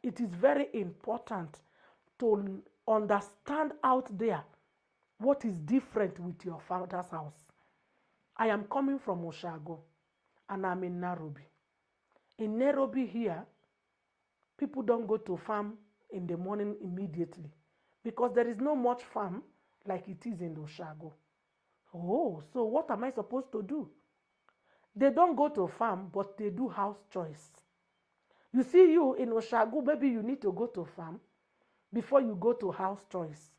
It is very important to understand out there what is different with your father's house. I am coming from Oshago and I'm in Nairobi. In Nairobi here, people don't go to farm in the morning immediately because there is no much farm like it is in Oshago. Oh, so what am I supposed to do? They don't go to farm, but they do house choice. You see, you in Oshago, maybe you need to go to farm before you go to house choice.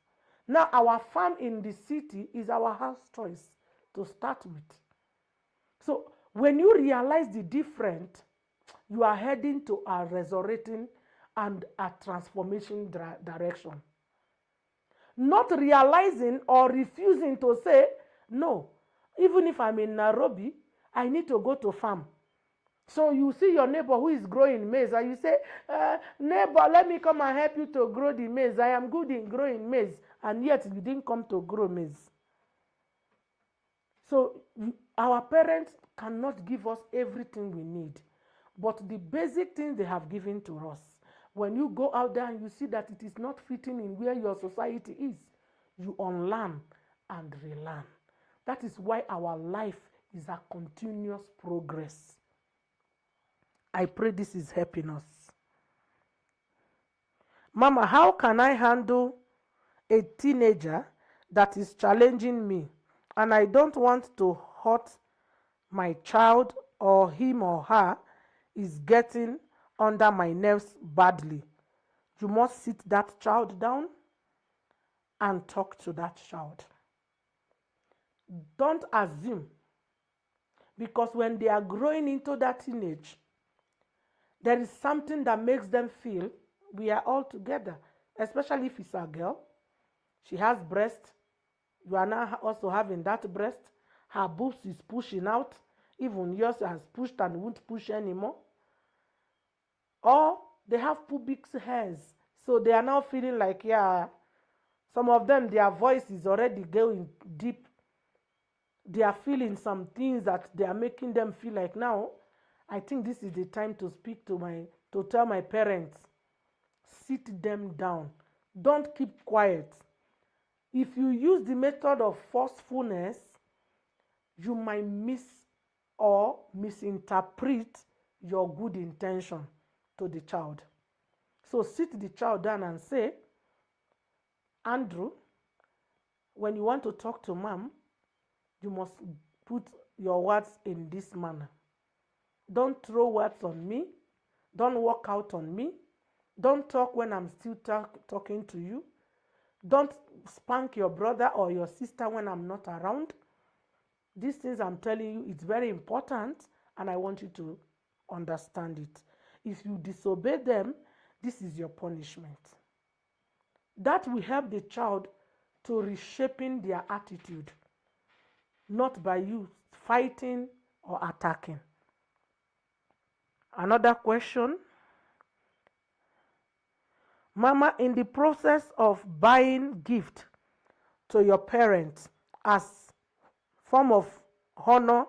Now, our farm in the city is our house choice to start with. So, when you realize the difference, you are heading to a resurrecting and a transformation direction. Not realizing or refusing to say, no, even if I'm in Nairobi, I need to go to farm. So you see your neighbor who is growing maize and you say, neighbor, let me come and help you to grow the maize. I am good in growing maize, and yet you didn't come to grow maize. So our parents cannot give us everything we need, but the basic things they have given to us. When you go out there and you see that it is not fitting in where your society is, you unlearn and relearn. That is why our life is a continuous progress. I pray this is helping us. Mama, how can I handle a teenager that is challenging me and I don't want to hurt my child, or him or her is getting under my nerves badly? You must sit that child down and talk to that child. Don't assume, because when they are growing into that teenage, there is something that makes them feel we are all together, especially if it's a girl. She has breast. You are now also having that breast. Her boobs is pushing out. Even yours has pushed and won't push anymore. Or they have pubic hairs. So they are now feeling like, yeah, some of them, their voice is already going deep. They are feeling some things that they are making them feel like now, I think this is the time to to tell my parents, sit them down. Don't keep quiet. If you use the method of forcefulness, you might miss or misinterpret your good intention to the child. So sit the child down and say, Andrew, when you want to talk to mom, you must put your words in this manner. Don't throw words on me. Don't walk out on me. Don't talk when I'm still talking to you. Don't spank your brother or your sister when I'm not around. These things I'm telling you, it's very important, and I want you to understand it. If you disobey them, this is your punishment. That will help the child to reshaping their attitude, not by you fighting or attacking. Another question. Mama, in the process of buying gift to your parents as form of honor,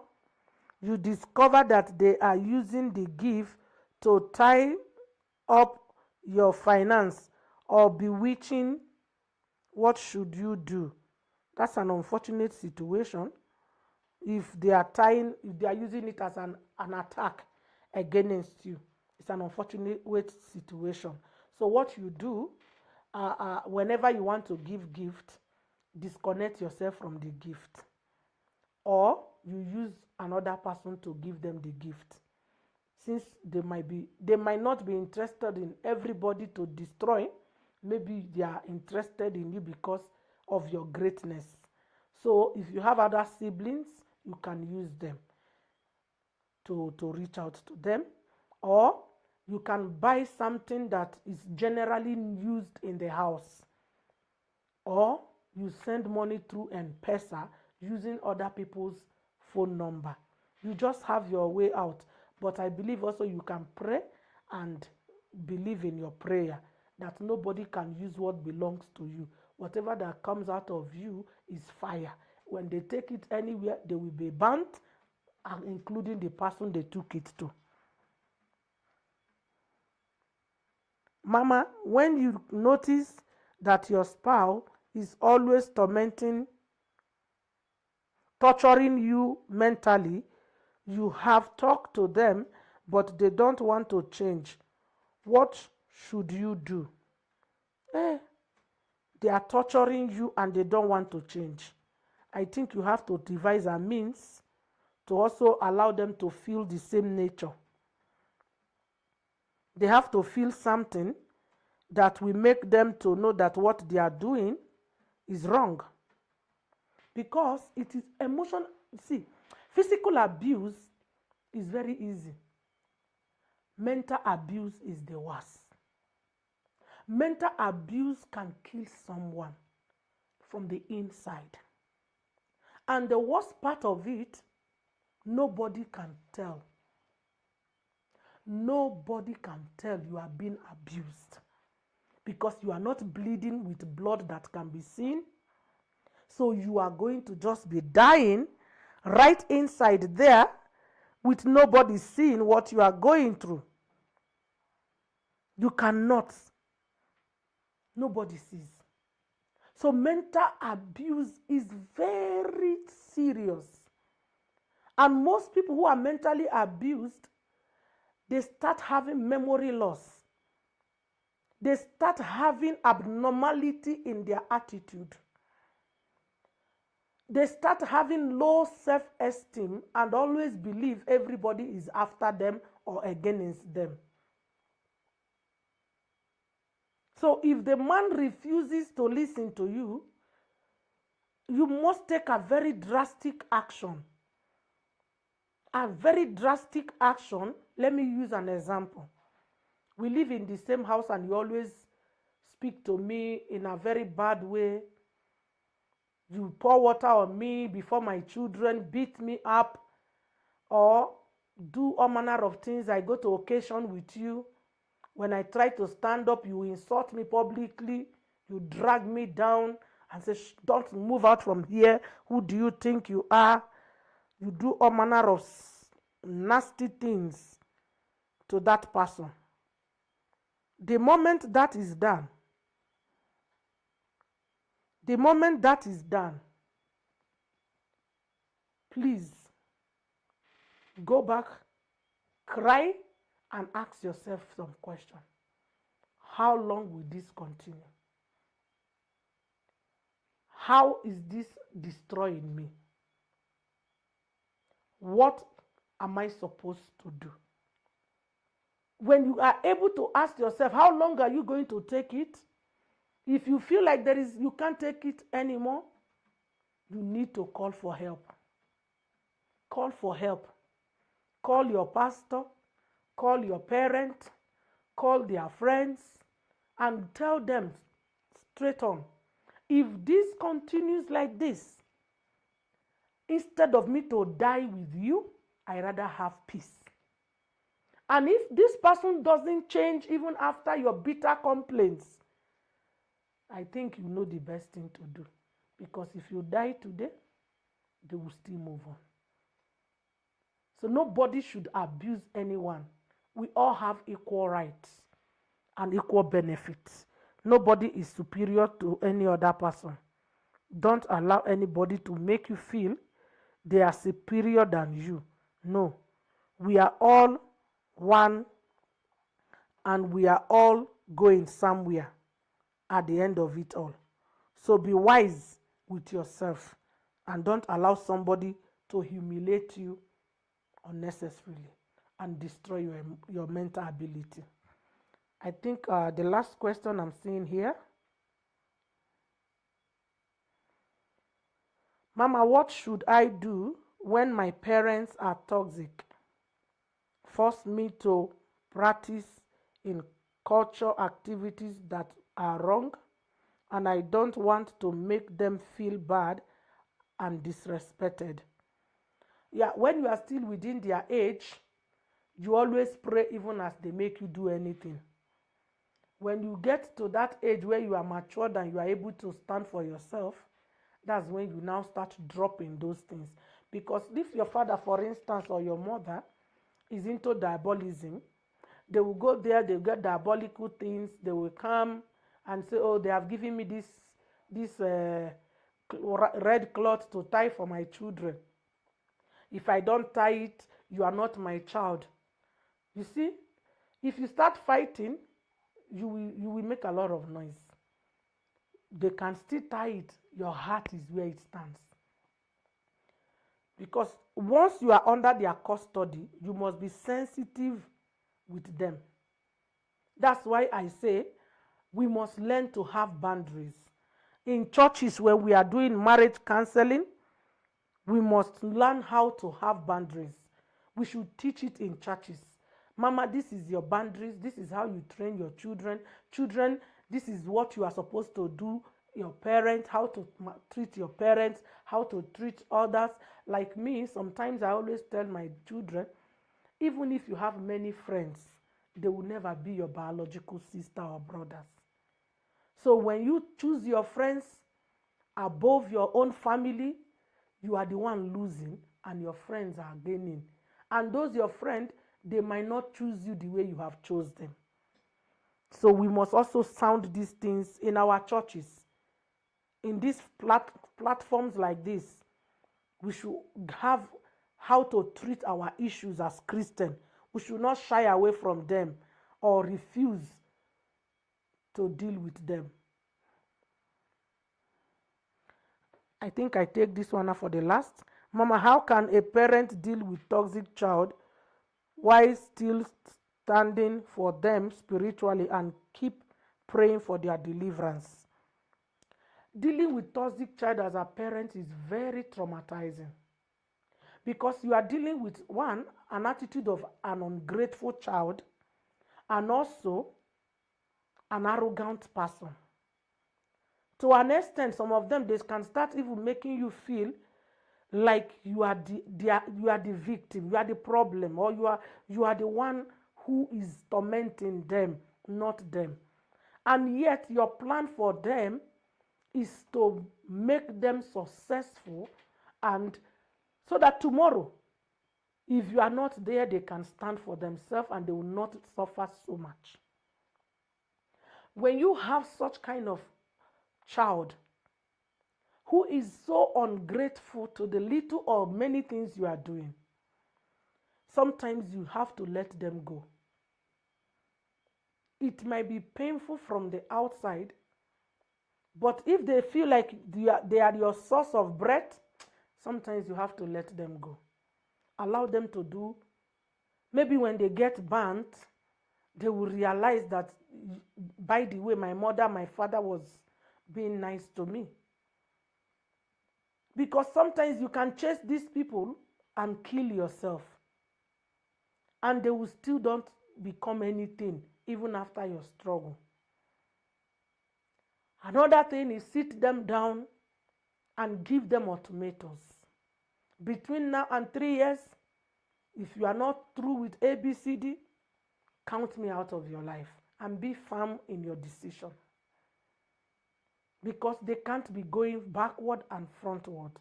you discover that they are using the gift to tie up your finance or bewitching. What should you do? That's an unfortunate situation. If they are using it as an attack against you, it's an unfortunate situation. So what you do, whenever you want to give gift, disconnect yourself from the gift, or you use another person to give them the gift, since they might not be interested in everybody to destroy. Maybe they are interested in you because of your greatness. So if you have other siblings, you can use them to reach out to them, or you can buy something that is generally used in the house, or you send money through M-Pesa using other people's phone number. You just have your way out. But I believe also you can pray and believe in your prayer that nobody can use what belongs to you. Whatever that comes out of you is fire. When they take it anywhere, they will be burnt, including the person they took it to. Mama, when you notice that your spouse is always torturing you mentally, you have talked to them, but they don't want to change. What should you do? They are torturing you and they don't want to change. I think you have to devise a means to also allow them to feel the same nature. They have to feel something that will make them to know that what they are doing is wrong. Because it is emotional. See, physical abuse is very easy. Mental abuse is the worst. Mental abuse can kill someone from the inside. And the worst part of it, nobody can tell. Nobody can tell you are being abused, because you are not bleeding with blood that can be seen. So you are going to just be dying right inside there with nobody seeing what you are going through. You cannot. Nobody sees. So mental abuse is very serious. And most people who are mentally abused, they start having memory loss. They start having abnormality in their attitude. They start having low self-esteem and always believe everybody is after them or against them. So if the man refuses to listen to you, you must take a very drastic action. A very drastic action. Let me use an example. We live in the same house and you always speak to me in a very bad way. You pour water on me before my children, beat me up, or do all manner of things. I go to occasion with you. When I try to stand up, you insult me publicly. You drag me down and say, don't move out from here. Who do you think you are? You do all manner of nasty things to that person. The moment that is done, please go back, cry, and ask yourself some questions. How long will this continue? How is this destroying me? What am I supposed to do? When you are able to ask yourself, how long are you going to take it? If you feel like you can't take it anymore, you need to call for help. Call for help. Call your pastor, call your parent, call their friends, and tell them straight on, if this continues like this, instead of me to die with you, I rather have peace. And if this person doesn't change even after your bitter complaints, I think you know the best thing to do. Because if you die today, they will still move on. So nobody should abuse anyone. We all have equal rights and equal benefits. Nobody is superior to any other person. Don't allow anybody to make you feel they are superior than you. No. We are all one, and we are all going somewhere at the end of it all. So be wise with yourself and don't allow somebody to humiliate you unnecessarily and destroy your mental ability. I think the last question I'm seeing here. Mama, what should I do when my parents are toxic? Force me to practice in cultural activities that are wrong, and I don't want to make them feel bad and disrespected. Yeah, when you are still within their age, you always pray even as they make you do anything. When you get to that age where you are matured and you are able to stand for yourself, that's when you now start dropping those things. Because if your father, for instance, or your mother is into diabolism, they will go there, they'll get diabolical things, they will come and say, oh, they have given me this red cloth to tie for my children. If I don't tie it, you are not my child. You see, if you start fighting, you will make a lot of noise. They can still tie it. Your heart is where it stands. Because once you are under their custody, you must be sensitive with them. That's why I say we must learn to have boundaries. In churches where we are doing marriage counseling, we must learn how to have boundaries. We should teach it in churches. Mama, this is your boundaries. This is how you train your children. Children, this is what you are supposed to do. Your parents, how to treat your parents, how to treat others. Like me, sometimes I always tell my children, even if you have many friends, they will never be your biological sister or brothers. So when you choose your friends above your own family, you are the one losing and your friends are gaining. And those your friends, they might not choose you the way you have chosen them. So we must also sound these things in our churches. In these platforms like this, we should have how to treat our issues as Christians. We should not shy away from them or refuse to deal with them. I think I take this one for the last. Mama, how can a parent deal with toxic child while still standing for them spiritually and keep praying for their deliverance? Dealing with toxic child as a parent is very traumatizing because you are dealing with an attitude of an ungrateful child and also an arrogant person. To an extent, some of them, they can start even making you feel like you are the victim, you are the problem, or you are the one who is tormenting them, not them. And yet your plan for them is to make them successful, and so that tomorrow If you are not there, they can stand for themselves and they will not suffer so much. When you have such kind of child who is so ungrateful to the little or many things you are doing, sometimes you have to let them go. It might be painful from the outside, but if they feel like they are your source of bread, sometimes you have to let them go. Allow them to do. Maybe when they get burnt, they will realize that, by the way, my mother, my father was being nice to me. Because sometimes you can chase these people and kill yourself, and they will still don't become anything even after your struggle. Another thing is sit them down and give them ultimatums. Between now and 3 years, if you are not through with ABCD, count me out of your life and be firm in your decision. Because they can't be going backward and frontward.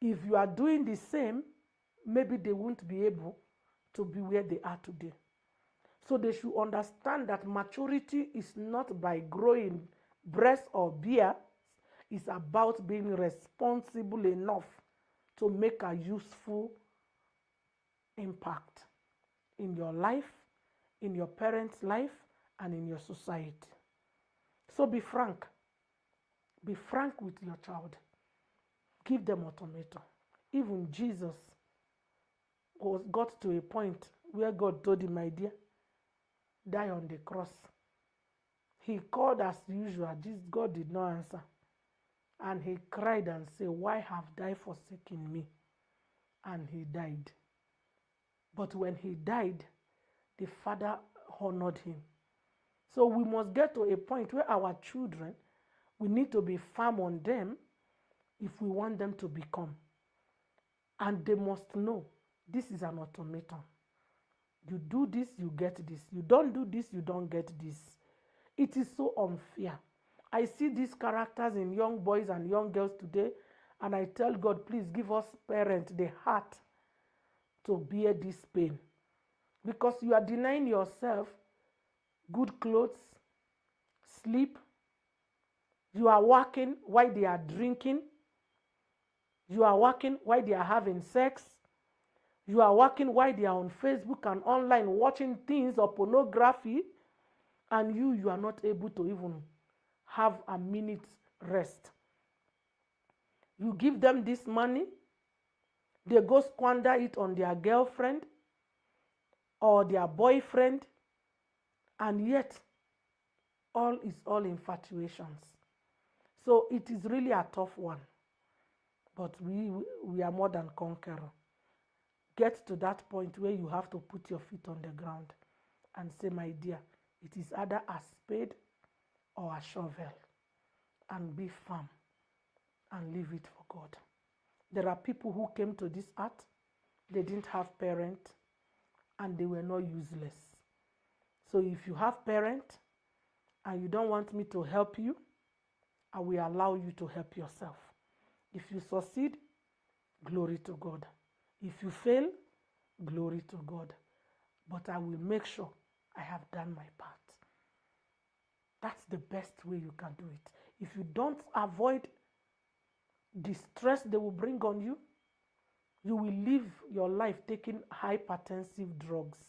If you are doing the same, maybe they won't be able to be where they are today. So they should understand that maturity is not by growing breasts or beards. It's about being responsible enough to make a useful impact in your life, in your parents' life, and in your society. So be frank. Be frank with your child. Give them ultimatum. Even Jesus got to a point where God told him, my dear, die on the cross. He called as usual. God did not answer. And he cried and said, why have thou forsaken me? And he died. But when he died, the Father honored him. So we must get to a point where our children, we need to be firm on them if we want them to become. And they must know this is an ultimatum. You do this, you get this. You don't do this, you don't get this. It is so unfair. I see these characters in young boys and young girls today, and I tell God, please give us parents the heart to bear this pain. Because you are denying yourself good clothes, sleep. You are working while they are drinking. You are working while they are having sex. You are working while they are on Facebook and online watching things or pornography. And you are not able to even have a minute's rest. You give them this money, they go squander it on their girlfriend or their boyfriend, and yet all is all infatuations. So it is really a tough one, but we are more than conqueror. Get to that point where you have to put your feet on the ground and say, my dear, it is either a spade or a shovel, and be firm and leave it for God. There are people who came to this earth, they didn't have parents, and they were not useless. So if you have parents and you don't want me to help you, I will allow you to help yourself. If you succeed, glory to God. If you fail, glory to God. But I will make sure I have done my part. That's the best way you can do it. If you don't avoid the stress they will bring on you, you will live your life taking hypertensive drugs.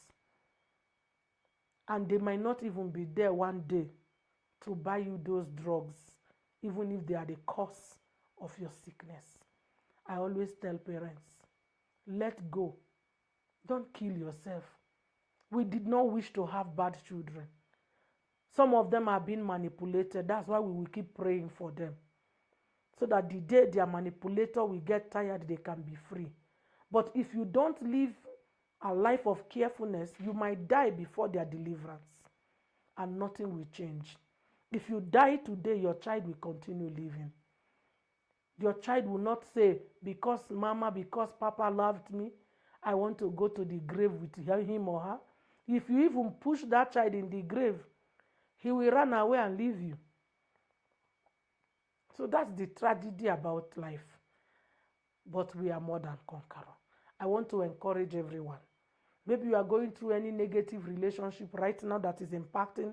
And they might not even be there one day to buy you those drugs, even if they are the cause of your sickness. I always tell parents, let go. Don't kill yourself. We did not wish to have bad children. Some of them are being manipulated. That's why we will keep praying for them. So that the day their manipulator will get tired, they can be free. But if you don't live a life of carefulness, you might die before their deliverance. And nothing will change. If you die today, your child will continue living. Your child will not say, because mama, because papa loved me, I want to go to the grave with him or her. If you even push that child in the grave, he will run away and leave you. So that's the tragedy about life. But we are more than conqueror. I want to encourage everyone. Maybe you are going through any negative relationship right now that is impacting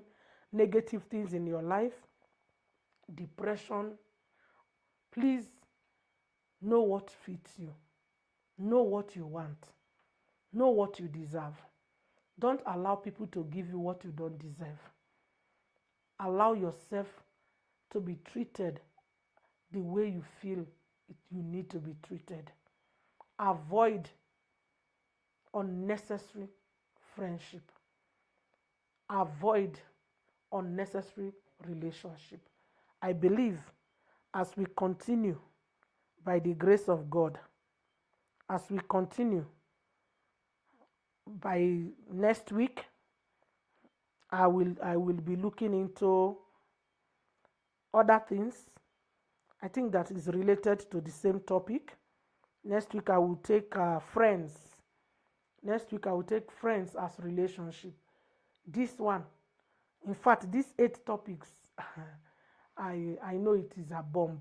negative things in your life, depression. Please know what fits you. Know what you want. Know what you deserve. Don't allow people to give you what you don't deserve. Allow yourself to be treated the way you feel you need to be treated. Avoid unnecessary friendship. Avoid unnecessary relationship. I believe as we continue by the grace of God, as we continue by next week, I will be looking into other things. I think that is related to the same topic. Next week I will take friends. Next week I will take friends as relationship. This one, in fact, these 8 topics, I know it is a bomb.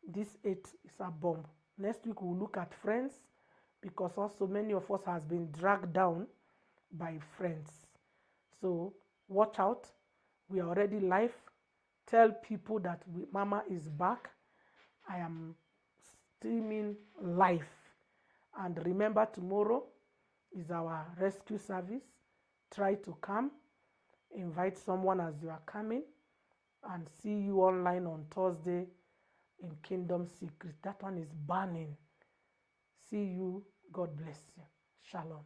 This 8 is a bomb. Next week we'll look at friends, because also many of us has been dragged down by friends. So watch out. We are already live. Tell people that Mama is back. I am streaming live. And remember, tomorrow is our rescue service. Try to come. Invite someone as you are coming. And see you online on Thursday in Kingdom Secret. That one is burning. See you. God bless you. Shalom.